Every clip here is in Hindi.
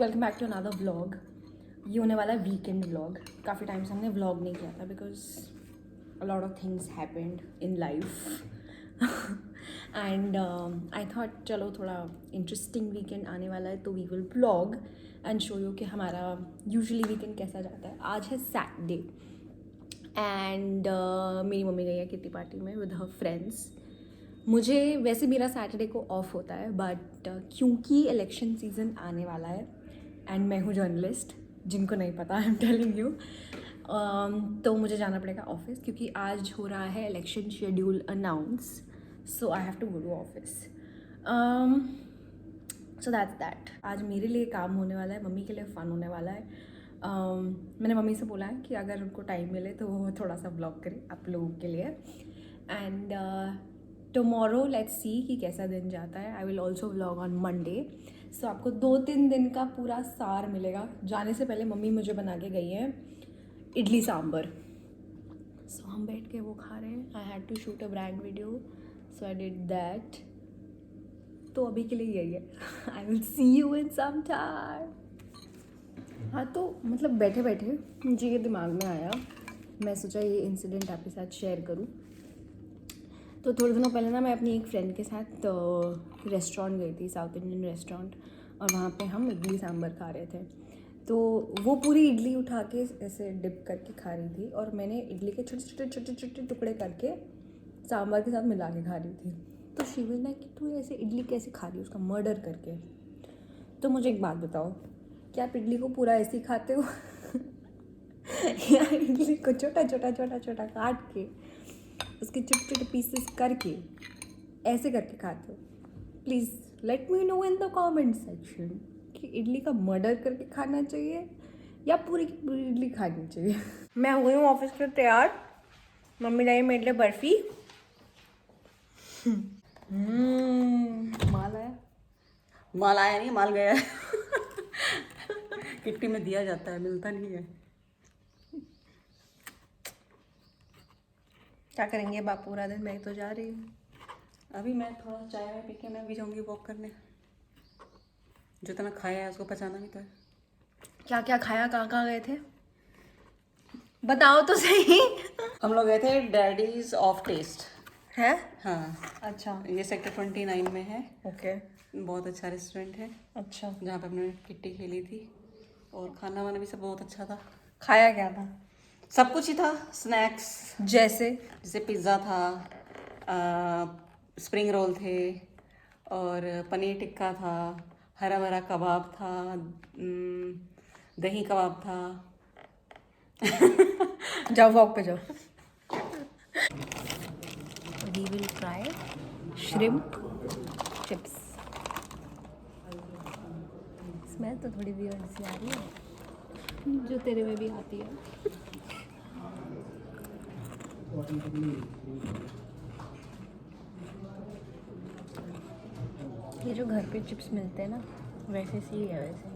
Welcome back to another vlog. ये होने वाला है वीकेंड व्लॉग। काफ़ी टाइम से हमने व्लॉग नहीं किया था because a lot of things happened in life and I thought चलो थोड़ा इंटरेस्टिंग वीकेंड आने वाला है तो we will vlog and show you कि हमारा यूजुअली वीकेंड कैसा जाता है। आज है सैटरडे एंड मेरी मम्मी गई है किट्टी पार्टी में विद हर फ्रेंड्स। मुझे वैसे मेरा सैटरडे को ऑफ होता है बट क्योंकि इलेक्शन सीज़न आने वाला है एंड मैं हूँ जर्नलिस्ट, जिनको नहीं पता आई एम टेलिंग यू, तो मुझे जाना पड़ेगा ऑफिस क्योंकि आज हो रहा है election schedule announce, so I have to go to office. So that's that. आज मेरे लिए काम होने वाला है, मम्मी के लिए फ़न होने वाला है। मैंने मम्मी से बोला है कि अगर उनको टाइम मिले तो वो थोड़ा सा व्लॉग करें आप लोगों के लिए एंड टुमारो लेट्स सी कि कैसा दिन जाता है। I will also vlog on Monday, so आपको 2-3 दिन का पूरा सार मिलेगा। जाने से पहले मम्मी मुझे बना के गई है इडली सांभर, सो हम बैठ के वो खा रहे हैं। I had to shoot a brand video so I did that. तो अभी के लिए यही है। I will see you in some time. हाँ तो मतलब बैठे बैठे मुझे ये दिमाग में आया, मैं सोचा ये इंसिडेंट आपके साथ शेयर करूँ। तो थोड़े दिनों पहले ना मैं अपनी एक फ्रेंड के साथ रेस्टोरेंट गई थी, साउथ इंडियन रेस्टोरेंट, और वहाँ पे हम इडली सांभर खा रहे थे। तो वो पूरी इडली उठा के ऐसे डिप करके खा रही थी और मैंने इडली के छोटे छोटे छोटे छोटे टुकड़े करके सांभर के साथ मिला के खा रही थी। तो शी वाज लाइक कि तू ऐसे इडली कैसे खा रही है उसका मर्डर करके। तो मुझे एक बात बताओ, क्या आप इडली को पूरा ऐसे ही खाते हो या इडली को छोटा छोटा छोटा छोटा काट के उसके छोटे छोटे पीसेस करके ऐसे करके खाते हो? Please let me know in the comment section कि इडली का मर्डर करके खाना चाहिए या पूरी की पूरी इडली खानी चाहिए। मैं हो गई हूँ ऑफिस के तैयार, मम्मी लाई मेरे लिए बर्फ़ी। माल आया? माल आया नहीं, माल गया है। किट्टी में दिया जाता है, मिलता नहीं है। क्या करेंगे बाप पूरा दिन, मैं तो जा रही हूँ। अभी मैं थोड़ा चाय वाय पी के मैं भी जाऊंगी वॉक करने। जितना खाया है उसको पचाना भी तो है। क्या क्या खाया, कहाँ कहाँ गए थे बताओ तो सही। हम लोग गए थे डैडीज ऑफ टेस्ट है? हाँ, अच्छा, ये सेक्टर 29 में है। ओके, बहुत अच्छा रेस्टोरेंट है अच्छा। जहाँ पे हमने किट्टी खेली थी और खाना वाना भी सब बहुत अच्छा था। खाया क्या था? सब कुछ ही था, स्नैक्स जैसे पिज़्ज़ा था, स्प्रिंग रोल थे और पनीर टिक्का था, हरा भरा कबाब था, दही कबाब था। जाओ वॉक पे जाओ। We will try shrimp chips. Smell तो थोड़ी वियर्ड सी आ रही है, जो तेरे में भी आती है। ये जो घर पे चिप्स मिलते हैं ना वैसे सी है, वैसे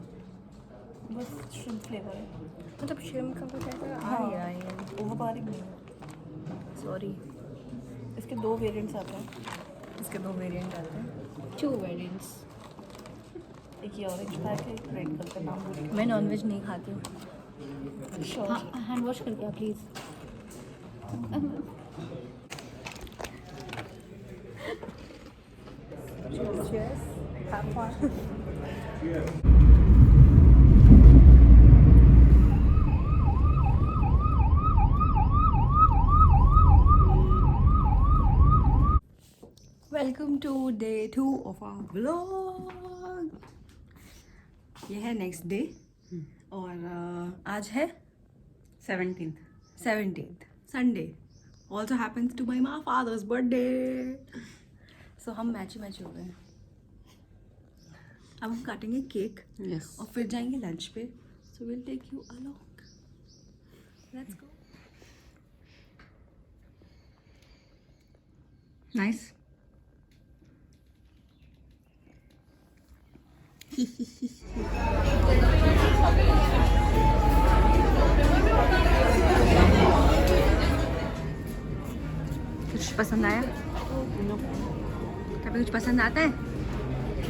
बस श्रिम्प फ्लेवर है। मतलब श्रिम्प का कुछ ऐसा आ नहीं रहा है। ओवरपावरिंग नहीं है। सॉरी, इसके 2 वेरिएंट्स आते हैं। इसके 2 वेरिएंट आते हैं, 2 वेरिएंट्स। एक ये ऑरेंज पैक है, एक रेड कलर का, नाम भूल गई। मैं नॉनवेज नहीं खाती हूँ। श्योर। हाँ, हैंड वॉश करके आओ please. Cheers. Have fun. Welcome to day 2 of our vlog. ये है नेक्स्ट डे और आज है 17th Sunday. Also happens to my father's birthday. सो हम मैची हो गए हैं। अब हम काटेंगे केक यस। और फिर जाएंगे लंच पे। So will take you along, let's go. Nice. कुछ पसंद आया? कभी कुछ पसंद आता है?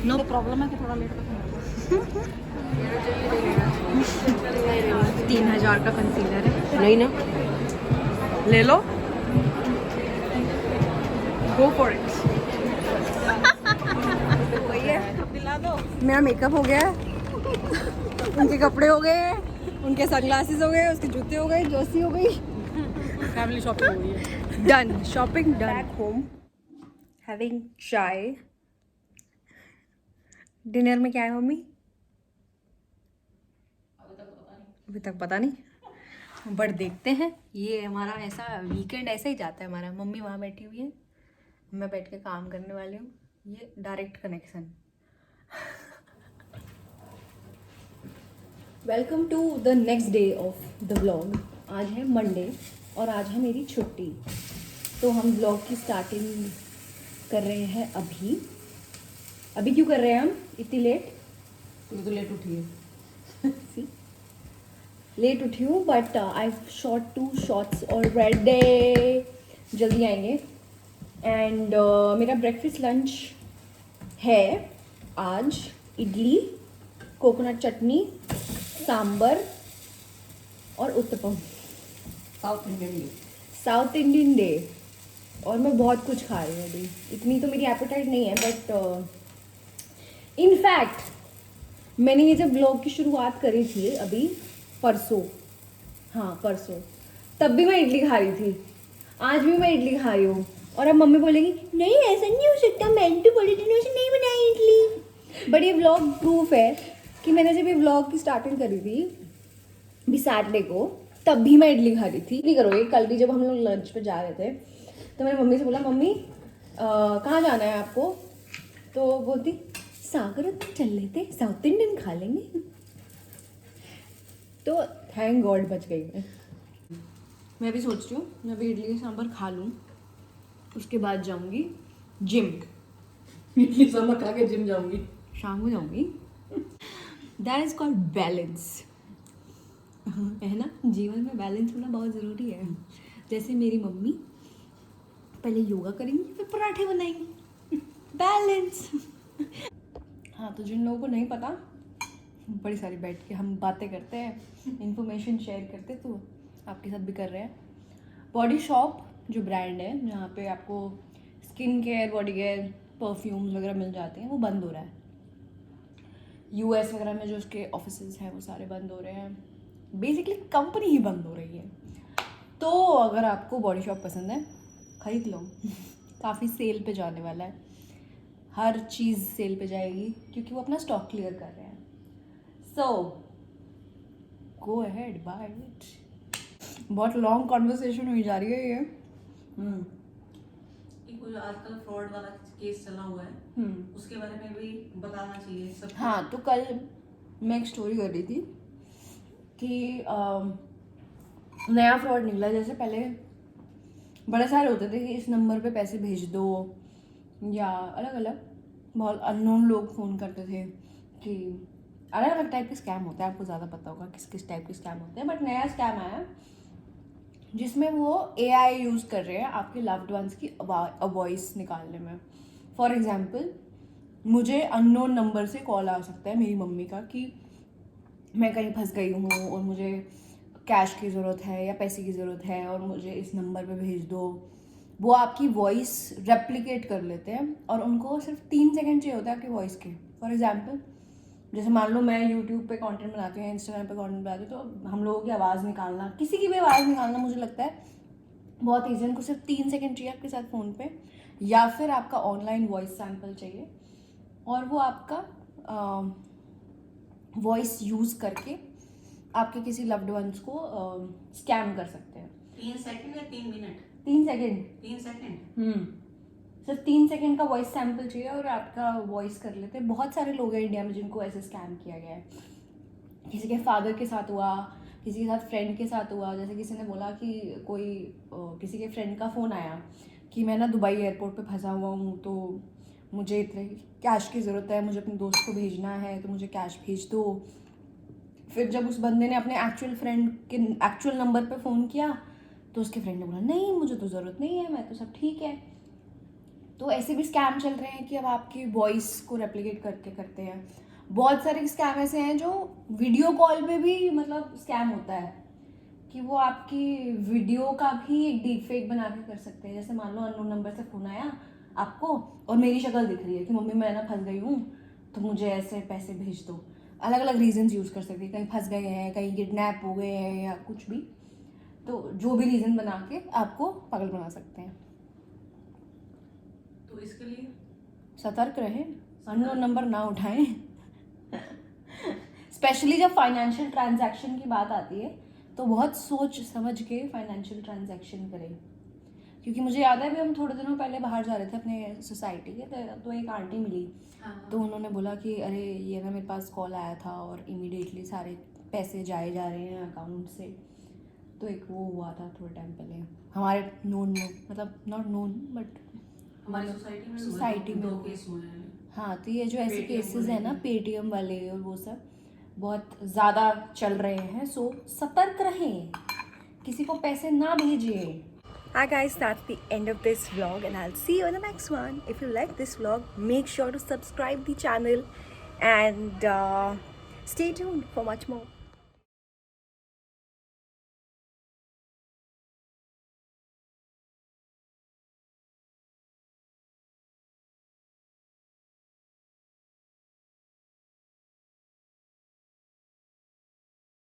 नो प्रॉब्लम है कि थोड़ा लेट तक 3,000 का कंसीलर है। नहीं ना, ले लो, गो फॉर इट। वही है, दिला दो। मेरा मेकअप हो गया है, उनके कपड़े हो गए, उनके सनग्लासेस हो गए, उसके जूते हो गए, जर्सी हो गई, फैमिली शॉपिंग हो गई है। Done, shopping done. Back home having चाय। डिनर में क्या है मम्मी? अभी तक पता नहीं, बट देखते हैं। ये हमारा ऐसा वीकेंड ऐसा ही जाता है हमारा। मम्मी वहाँ बैठी हुई है, मैं बैठ के काम करने वाली हूँ। ये direct connection. Welcome to the next day of the vlog. आज है मंडे और आज है मेरी छुट्टी, तो हम व्लॉग की स्टार्टिंग कर रहे हैं अभी। अभी क्यों कर रहे हैं हम इतनी लेट? तुम तो लेट उठी है। सी लेट उठी हूँ, but I shot 2 shots already, जल्दी आएंगे। एंड मेरा ब्रेकफास्ट लंच है आज इडली, कोकोनट चटनी, सांबर और uttapam. South Indian day. South Indian day. और मैं बहुत कुछ खा रही हूँ अभी, इतनी तो मेरी एपेटाइट नहीं है, बट इनफैक्ट मैंने ये जब व्लॉग की शुरुआत करी थी अभी परसों, हाँ परसों, तब भी मैं इडली खा रही थी। आज भी मैं इडली खा रही हूँ। और अब मम्मी बोलेगी नहीं ऐसा नहीं हो सकता, मैंने तो बड़े दिनों से नहीं बनाई इडली। बट ये व्लॉग प्रूफ है कि मैंने जब ये व्लॉग की स्टार्टिंग करी थी भी सैटरडे को, तब भी मैं इडली खा रही थी। नहीं करोगे? कल भी जब हम लोग लंच पे जा रहे थे तो मैंने मम्मी से बोला मम्मी कहाँ जाना है आपको? तो बोलती सागर चल लेते, साउथ इंडियन खा लेंगे। तो थैंक गॉड बच गई मैं भी सोच रही हूँ मैं भी इडली सांभर खा लूँ, उसके बाद जाऊँगी जिम। इडली सांभर खा के जिम जाऊंगी। शाम को जाऊँगी। दैट इज़ कॉल्ड बैलेंस, है ना? जीवन में बैलेंस होना बहुत ज़रूरी है। जैसे मेरी मम्मी पहले योगा करेंगी फिर पराठे बनाएंगी, बैलेंस। हाँ, तो जिन लोगों को नहीं पता, बड़ी सारी बैठ के हम बातें करते हैं, इन्फॉर्मेशन शेयर करते, तो आपके साथ भी कर रहे हैं। बॉडी शॉप जो ब्रांड है जहाँ पे आपको skin care, body care, perfumes वगैरह मिल जाते हैं, वो बंद हो रहा है। यूएस वगैरह में जो उसके ऑफिसेज हैं वो सारे बंद हो रहे हैं। बेसिकली कंपनी ही बंद हो रही है। तो अगर आपको बॉडी शॉप पसंद है खरीद लो। काफ़ी सेल पे जाने वाला है, हर चीज़ सेल पे जाएगी क्योंकि वो अपना स्टॉक क्लियर कर रहे हैं। सो गो अहेड बाय इट। बहुत लॉन्ग कॉन्वर्सेशन हुई जा रही है ये। जो आजकल फ्रॉड वाला केस चला हुआ है उसके बारे में भी बताना चाहिए सब। हाँ, तो कल मैं एक स्टोरी कर रही थी कि नया फ्रॉड निकला। जैसे पहले बड़े सारे होते थे कि इस नंबर पे पैसे भेज दो, या अलग अलग बहुत अननोन लोग फ़ोन करते थे कि अलग अलग टाइप के स्कैम होते हैं। आपको ज़्यादा पता होगा किस किस टाइप के स्कैम होते हैं। बट नया स्कैम आया जिसमें वो AI यूज़ कर रहे हैं आपके लव्ड वंस की वॉइस निकालने में। फॉर एग्जांपल, मुझे अननोन नंबर से कॉल आ सकता है मेरी मम्मी का कि मैं कहीं फंस गई हूँ और मुझे कैश की ज़रूरत है या पैसे की ज़रूरत है और मुझे इस नंबर पे भेज दो। वो आपकी वॉइस रेप्लिकेट कर लेते हैं और उनको सिर्फ 3 सेकंड चाहिए होता है आपकी वॉइस के। फॉर एग्जांपल, जैसे मान लो मैं यूट्यूब पे कंटेंट बनाती हूँ, इंस्टाग्राम पे कंटेंट बनाती हूँ, तो हम लोगों की आवाज़ निकालना, किसी की भी आवाज़ निकालना मुझे लगता है बहुत ईजी। उनको सिर्फ 3 सेकंड चाहिए आपके साथ फ़ोन पे, या फिर आपका ऑनलाइन वॉइस सैम्पल चाहिए और वो आपका वॉइस यूज़ करके आपके किसी लव्ड वंस को स्कैम कर सकते हैं। 3 सेकंड या 3 मिनट? 3 सेकंड। 3 सेकंड। सिर्फ 3 सेकंड का वॉइस सैम्पल चाहिए और आपका वॉइस कर लेते हैं। बहुत सारे लोग हैं इंडिया में जिनको ऐसे स्कैम किया गया है। किसी के फादर के साथ हुआ, किसी के साथ फ्रेंड के साथ हुआ। जैसे किसी ने बोला कि कोई किसी के फ्रेंड का फ़ोन आया कि मैं ना दुबई एयरपोर्ट पे फंसा हुआ हूँ, तो मुझे इतने कैश की ज़रूरत है, मुझे अपने दोस्त को भेजना है, तो मुझे कैश भेज दो। फिर जब उस बंदे ने अपने एक्चुअल फ्रेंड के एक्चुअल नंबर पे फ़ोन किया तो उसके फ्रेंड ने बोला नहीं मुझे तो ज़रूरत नहीं है, मैं तो सब ठीक है। तो ऐसे भी स्कैम चल रहे हैं कि अब आपकी वॉइस को रेप्लिकेट करके करते हैं। बहुत सारे स्कैम ऐसे हैं जो वीडियो कॉल पे भी मतलब स्कैम होता है कि वो आपकी वीडियो का भी एक डीप फेक बना के कर सकते हैं। जैसे मान लो अननोन नंबर से फ़ोन आया आपको और मेरी शक्ल दिख रही है कि मम्मी मैं ना फंस गई हूँ तो मुझे ऐसे पैसे भेज दो। अलग अलग रीजंस यूज़ कर सकते हैं, कहीं फंस गए हैं, कहीं किडनैप हो गए हैं या कुछ भी, तो जो भी रीज़न बना के आपको पागल बना सकते हैं। तो इसके लिए सतर्क रहें, अननोन नंबर ना उठाएं। स्पेशली जब फाइनेंशियल ट्रांजैक्शन की बात आती है तो बहुत सोच समझ के फाइनेंशियल ट्रांजैक्शन करें। क्योंकि मुझे याद है, अभी हम थोड़े दिनों पहले बाहर जा रहे थे अपने सोसाइटी के, तो एक आंटी मिली। तो उन्होंने बोला कि अरे ये ना मेरे पास कॉल आया था और इमीडिएटली सारे पैसे जाए जा रहे हैं अकाउंट से। तो एक वो हुआ था थोड़े टाइम पहले हमारे नोन में, मतलब नॉट नोन बट हमारी सोसाइटी में दो केस हुए हैं। हाँ, तो ये जो ऐसे Paytm केसेस है ना, वाले। पेटीएम वाले और वो सब बहुत ज़्यादा चल रहे हैं। सो सतर्क रहें, किसी को पैसे ना भेजिए। Hi guys, that's the end of this vlog and I'll see you in the next one. If you like this vlog, make sure to subscribe the channel and stay tuned for much more.